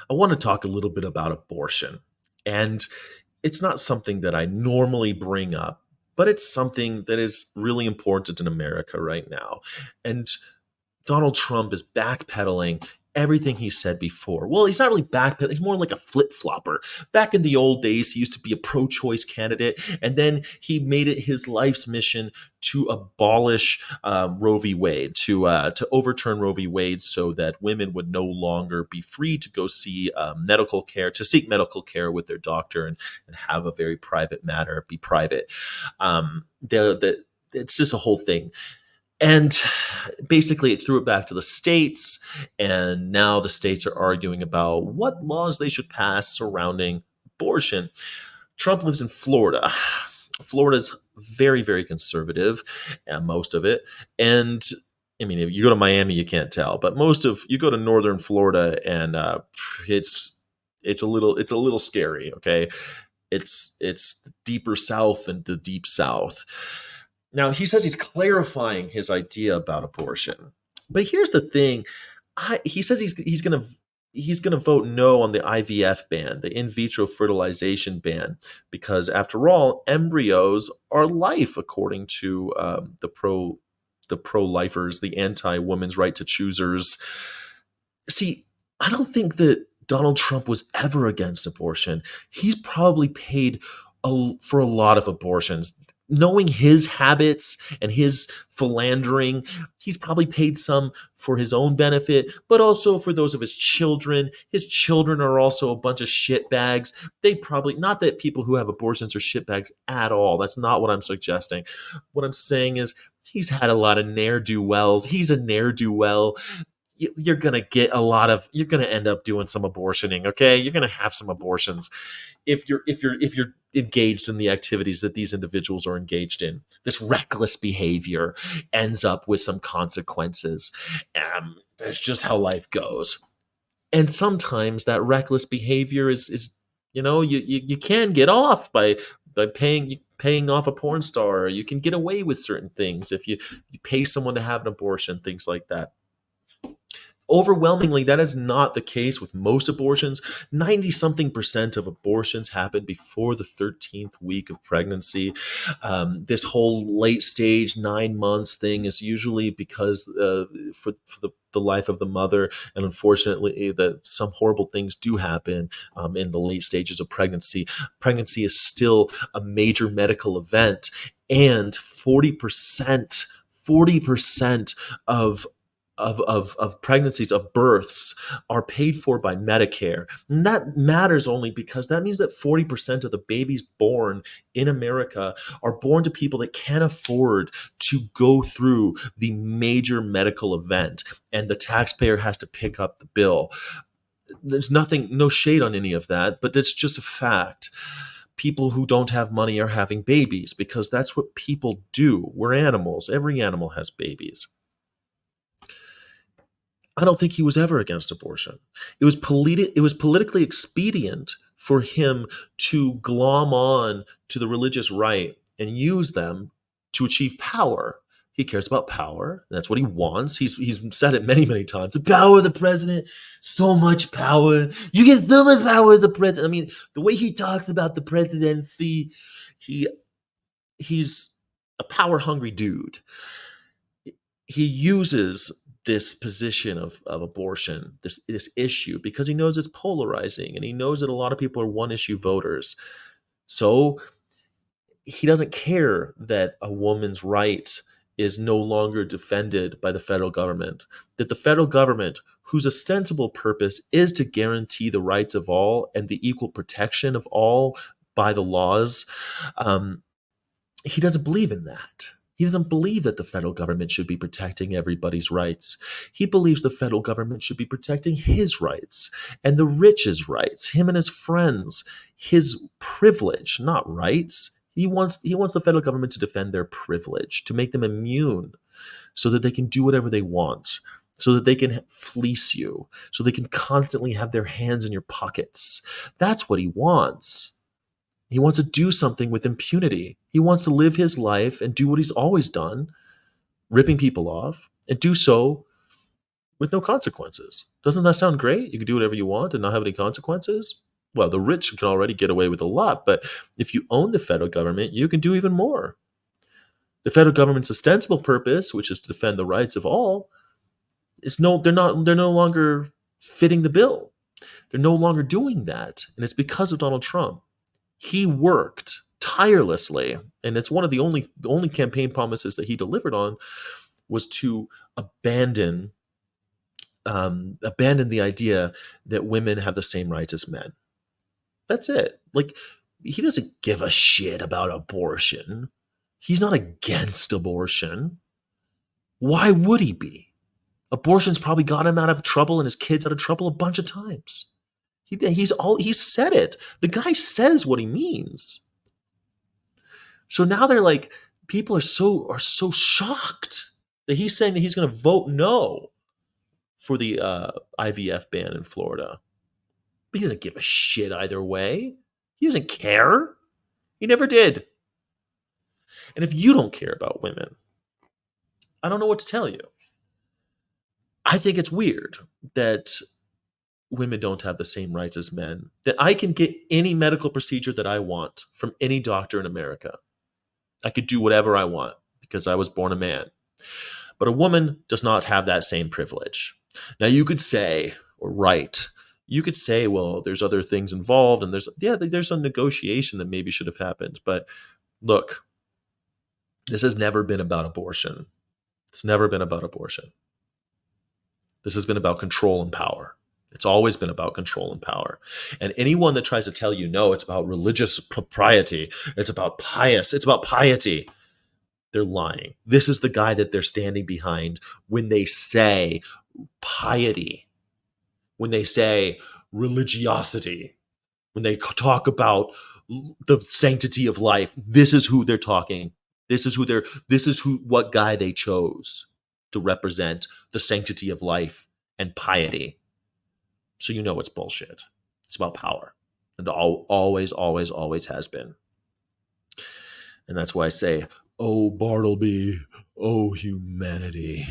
I want to talk a little bit about abortion. And it's not something that I normally bring up, but it's something that is really important in America right now. And Donald Trump is backpedaling everything he said before. Well, he's not really backpedaling, he's more like a flip flopper. Back in the old days, he used to be a pro choice candidate, and then he made it his life's mission to abolish Roe v. Wade, to overturn Roe v. Wade so that women would no longer be free to go see medical care, to seek medical care with their doctor and have a very private matter be private. It's just a whole thing. And basically, it threw it back to the states. And now the states are arguing about what laws they should pass surrounding abortion. Trump lives in Florida. Florida's very, very conservative, and most of it. And I mean, if you go to Miami, you can't tell, but you go to northern Florida, and it's a little scary. Okay, it's the deeper south and the deep south. Now, he says he's clarifying his idea about abortion. But here's the thing. He says he's gonna vote no on the IVF ban, the in vitro fertilization ban, because after all, embryos are life, according to the pro lifers, the anti women's right to choosers. See, I don't think that Donald Trump was ever against abortion. He's probably paid for a lot of abortions. Knowing his habits and his philandering, he's probably paid some for his own benefit, but also for those of his children. His children are also a bunch of shitbags. They probably, not that people who have abortions are shitbags at all. That's not what I'm suggesting. What I'm saying is he's had a lot of ne'er-do-wells. He's a ne'er-do-well. You're gonna end up doing some abortioning. Okay, you're gonna have some abortions if you're engaged in the activities that these individuals are engaged in. This reckless behavior ends up with some consequences. That's just how life goes. And sometimes that reckless behavior is you can get off by paying off a porn star. You can get away with certain things if you pay someone to have an abortion, things like that. Overwhelmingly, that is not the case with most abortions. 90 something percent of abortions happen before the 13th week of pregnancy. This whole late stage 9 months thing is usually because for the life of the mother, and unfortunately that some horrible things do happen in the late stages of pregnancy. Pregnancy is still a major medical event, and 40% of pregnancies, of births, are paid for by Medicare. And that matters only because that means that 40% of the babies born in America are born to people that can't afford to go through the major medical event, and the taxpayer has to pick up the bill. There's no shade on any of that, but it's just a fact. People who don't have money are having babies because that's what people do. We're animals. Every animal has babies. I don't think he was ever against abortion. It was politically expedient for him to glom on to the religious right and use them to achieve power. He cares about power. That's what he wants. He's said it many, many times. The power of the president, so much power. You get so much power as the president. I mean, the way he talks about the presidency, he he's a power hungry dude. He uses this position of abortion, this issue, because he knows it's polarizing, and he knows that a lot of people are one issue voters. So he doesn't care that a woman's right is no longer defended by the federal government, that the federal government, whose ostensible purpose is to guarantee the rights of all and the equal protection of all by the laws, um, he doesn't believe in that. He doesn't believe that the federal government should be protecting everybody's rights. He believes the federal government should be protecting his rights and the rich's rights, him and his friends, his privilege, not rights. He wants the federal government to defend their privilege, to make them immune so that they can do whatever they want, so that they can fleece you, so they can constantly have their hands in your pockets. That's what he wants. He wants to do something with impunity. He wants to live his life and do what he's always done, ripping people off, and do so with no consequences. Doesn't that sound great? You can do whatever you want and not have any consequences. Well, the rich can already get away with a lot, but if you own the federal government, you can do even more. The federal government's ostensible purpose, which is to defend the rights of all, is no they're no longer fitting the bill. They're no longer doing that, and it's because of Donald Trump. He worked tirelessly, and it's one of the only campaign promises that he delivered on was to abandon the idea that women have the same rights as men. That's it. Like, he doesn't give a shit about abortion. He's not against abortion. Why would he be? Abortion's probably got him out of trouble and his kids out of trouble a bunch of times. He said it. The guy says what he means. So now they're like, people are so shocked that he's saying that he's going to vote no for the IVF ban in Florida. But he doesn't give a shit either way. He doesn't care. He never did. And if you don't care about women, I don't know what to tell you. I think it's weird that women don't have the same rights as men, that I can get any medical procedure that I want from any doctor in America. I could do whatever I want because I was born a man. But a woman does not have that same privilege. Now you could say, or write, you could say, well, there's other things involved, and there's some negotiation that maybe should have happened. But look, this has never been about abortion. It's never been about abortion. This has been about control and power. It's always been about control and power. And anyone that tries to tell you, no, it's about religious propriety, it's about piety, they're lying. This is the guy that they're standing behind when they say piety, when they say religiosity, when they talk about the sanctity of life. This is who they're talking. What guy they chose to represent the sanctity of life and piety. So you know it's bullshit. It's about power. And always, always, always has been. And that's why I say, oh, Bartleby, oh, humanity.